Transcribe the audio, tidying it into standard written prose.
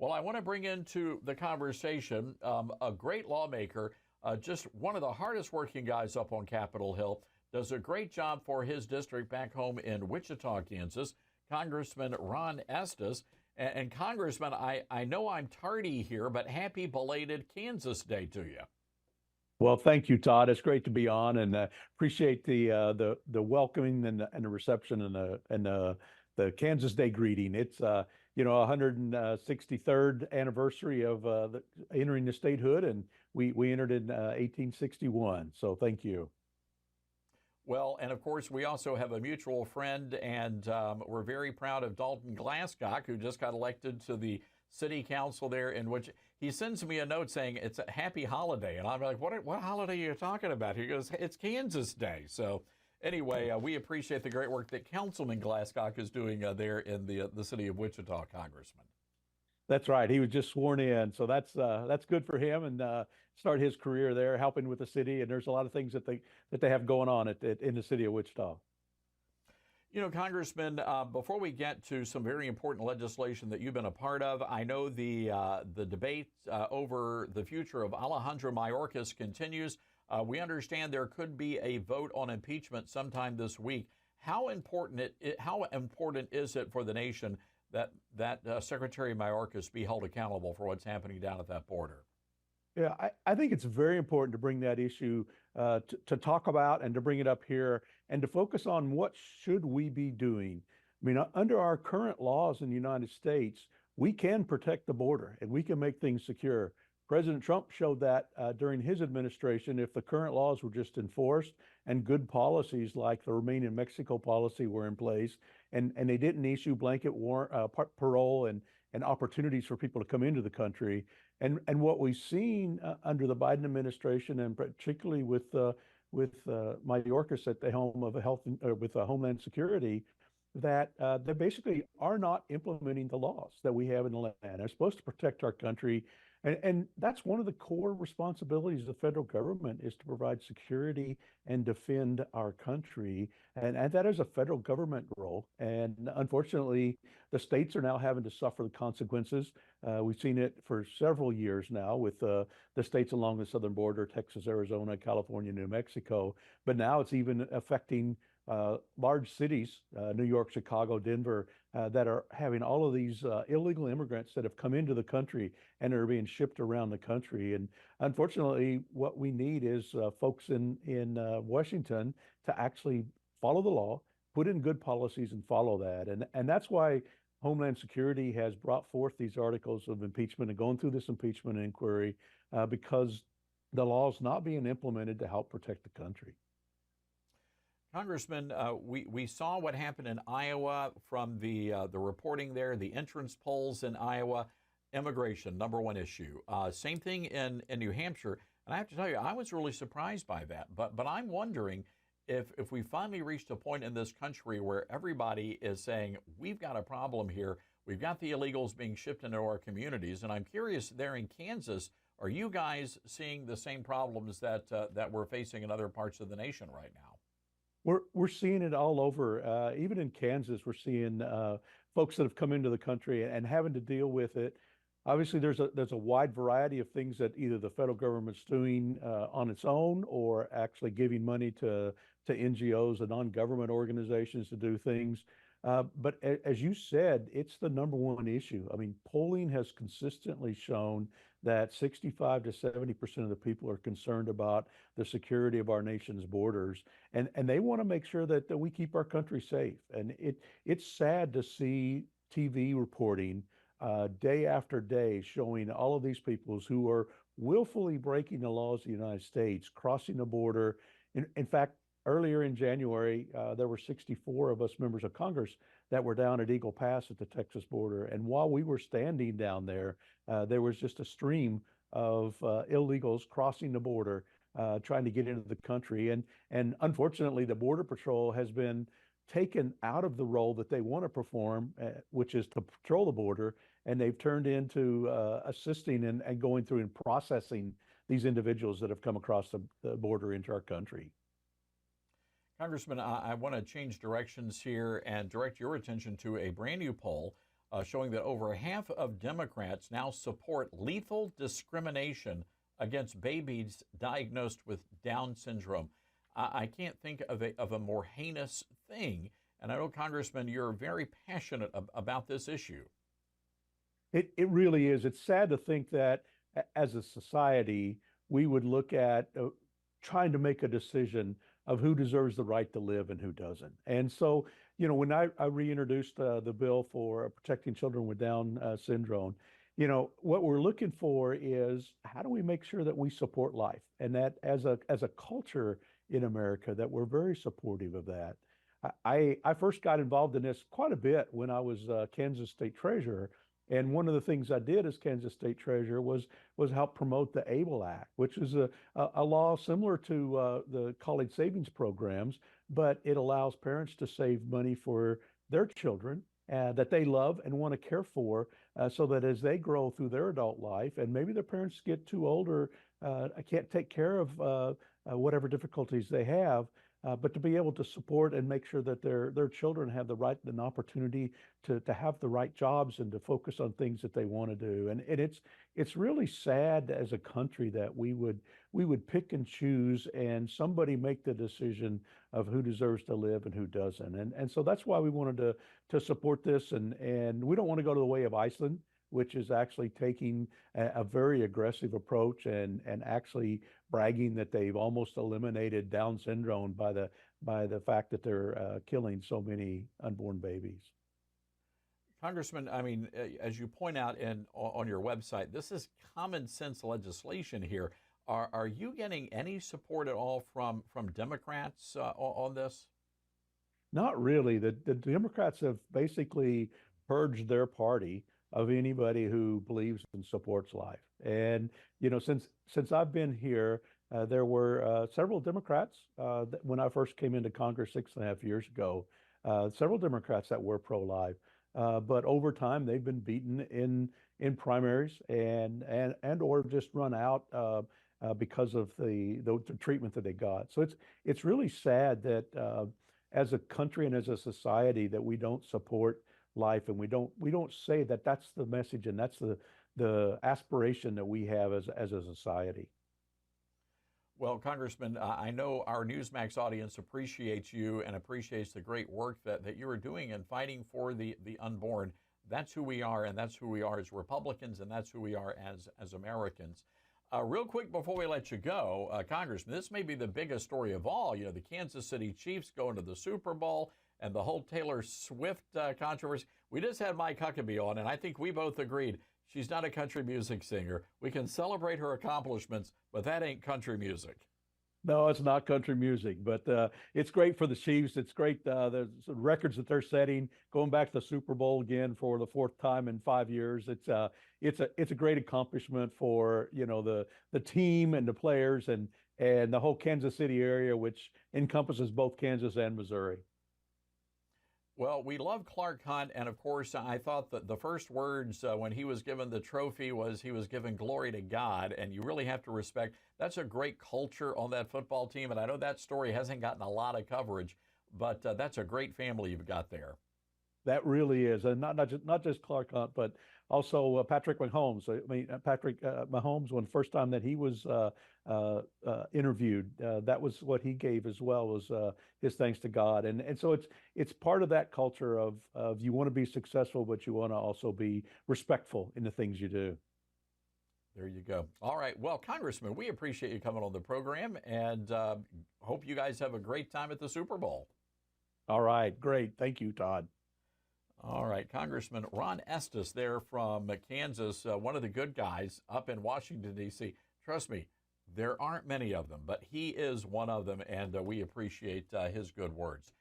Well, I want to bring into the conversation a great lawmaker, just one of the hardest working guys up on Capitol Hill, does a great job for his district back home in Wichita, Kansas, Congressman Ron Estes. And Congressman, I know I'm tardy here, but happy belated Kansas Day to you. Well, thank you, Todd. It's great to be on, and appreciate the welcoming and the reception and the Kansas Day greeting. It's 163rd anniversary of entering the statehood, and we entered in 1861. So thank you. Well, and of course, we also have a mutual friend, and we're very proud of Dalton Glasscock, who just got elected to the city council there, in which he sends me a note saying it's a happy holiday. And I'm like, what holiday are you talking about? He goes, it's Kansas Day. So anyway, we appreciate the great work that Councilman Glasscock is doing there in the city of Wichita, Congressman. That's right. He was just sworn in, so that's good for him, and start his career there, helping with the city. And there's a lot of things that they have going on in the city of Wichita. You know, Congressman, before we get to some very important legislation that you've been a part of, I know the debate over the future of Alejandro Mayorkas continues. We understand there could be a vote on impeachment sometime this week. How important is it for the nation that Secretary Mayorkas be held accountable for what's happening down at that border? Yeah, I think it's very important to bring that issue to talk about and to bring it up here and to focus on what should we be doing. I mean, under our current laws in the United States, we can protect the border and we can make things secure. President Trump showed that during his administration, if the current laws were just enforced and good policies like the Remain in Mexico policy were in place, and they didn't issue blanket parole and opportunities for people to come into the country. And what we've seen under the Biden administration, and particularly with Mayorkas at the helm of with Homeland Security, that they basically are not implementing the laws that we have in the land. They're supposed to protect our country. And that's one of the core responsibilities of the federal government, is to provide security and defend our country. And that is a federal government role. And unfortunately, the states are now having to suffer the consequences. We've seen it for several years now with the states along the southern border, Texas, Arizona, California, New Mexico. But now it's even affecting large cities, New York, Chicago, Denver, that are having all of these illegal immigrants that have come into the country and are being shipped around the country. And unfortunately, what we need is folks in Washington to actually follow the law, put in good policies, and follow that. And that's why Homeland Security has brought forth these articles of impeachment and going through this impeachment inquiry, because the law is not being implemented to help protect the country. Congressman, we saw what happened in Iowa from the reporting there, the entrance polls in Iowa. Immigration, number one issue. Same thing in New Hampshire. And I have to tell you, I was really surprised by that. But I'm wondering if we finally reached a point in this country where everybody is saying, we've got a problem here. We've got the illegals being shipped into our communities. And I'm curious, there in Kansas, are you guys seeing the same problems that we're facing in other parts of the nation right now? We're seeing it all over. Even in Kansas, we're seeing folks that have come into the country and having to deal with it. Obviously, there's a wide variety of things that either the federal government's doing on its own, or actually giving money to NGOs and non-government organizations to do things. But as you said, it's the number one issue. I mean, polling has consistently shown that 65 to 70% of the people are concerned about the security of our nation's borders, and they want to make sure that we keep our country safe. And it's sad to see TV reporting day after day showing all of these people who are willfully breaking the laws of the United States, crossing the border. In fact, earlier in January, there were 64 of us members of Congress that were down at Eagle Pass at the Texas border. And while we were standing down there, there was just a stream of illegals crossing the border, trying to get into the country. And unfortunately, the Border Patrol has been taken out of the role that they want to perform, which is to patrol the border. And they've turned into assisting and going through and processing these individuals that have come across the border into our country. Congressman, I want to change directions here and direct your attention to a brand new poll showing that over half of Democrats now support lethal discrimination against babies diagnosed with Down syndrome. I can't think of a more heinous thing. And I know, Congressman, you're very passionate about this issue. It really is. It's sad to think that as a society, we would look at trying to make a decision of who deserves the right to live and who doesn't. And so, when I reintroduced the bill for protecting children with Down syndrome, what we're looking for is how do we make sure that we support life, and that as a culture in America, that we're very supportive of that. I first got involved in this quite a bit when I was Kansas State Treasurer. And one of the things I did as Kansas State Treasurer was help promote the ABLE Act, which is a law similar to the college savings programs, but it allows parents to save money for their children that they love and want to care for, so that as they grow through their adult life, and maybe their parents get too old or can't take care of whatever difficulties they have, but to be able to support and make sure that their children have the right and opportunity to have the right jobs and to focus on things that they want to do. And it's really sad as a country that we would pick and choose and somebody make the decision of who deserves to live and who doesn't. And so that's why we wanted to support this, and we don't want to go to the way of Iceland, which is actually taking a very aggressive approach and actually bragging that they've almost eliminated Down syndrome by the fact that they're killing so many unborn babies. Congressman, I mean, as you point out on your website, this is common sense legislation here. Are you getting any support at all from Democrats on this? Not really. The Democrats have basically purged their party of anybody who believes and supports life. And since I've been here, there were several Democrats when I first came into Congress 6.5 years ago. Several Democrats that were pro-life, but over time they've been beaten in primaries and or just run out because of the treatment that they got. So it's really sad that as a country and as a society that we don't support life, and we don't say that that's the message and that's the aspiration that we have as a society. Well, Congressman, I know our Newsmax audience appreciates you and appreciates the great work that you are doing in fighting for the unborn. That's who we are, and that's who we are as Republicans, and that's who we are as Americans. Real quick before we let you go, Congressman, this may be the biggest story of all. The Kansas City Chiefs going to the Super Bowl and the whole Taylor Swift controversy. We just had Mike Huckabee on, and I think we both agreed she's not a country music singer. We can celebrate her accomplishments, but that ain't country music. No, it's not country music, but it's great for the Chiefs. It's great, the records that they're setting, going back to the Super Bowl again for the fourth time in 5 years. It's a great accomplishment for the team and the players and the whole Kansas City area, which encompasses both Kansas and Missouri. Well, we love Clark Hunt, and of course, I thought that the first words when he was given the trophy was he was giving glory to God, and you really have to respect. That's a great culture on that football team, and I know that story hasn't gotten a lot of coverage, but that's a great family you've got there. That really is, and not just Clark Hunt, but also Patrick Mahomes. I mean, Patrick Mahomes, when the first time that he was interviewed, that was what he gave as well, was his thanks to God, and so it's part of that culture of you want to be successful, but you want to also be respectful in the things you do. There you go. All right. Well, Congressman, we appreciate you coming on the program, and hope you guys have a great time at the Super Bowl. All right. Great. Thank you, Todd. All right, Congressman Ron Estes there from Kansas, one of the good guys up in Washington, D.C. Trust me, there aren't many of them, but he is one of them, and we appreciate his good words.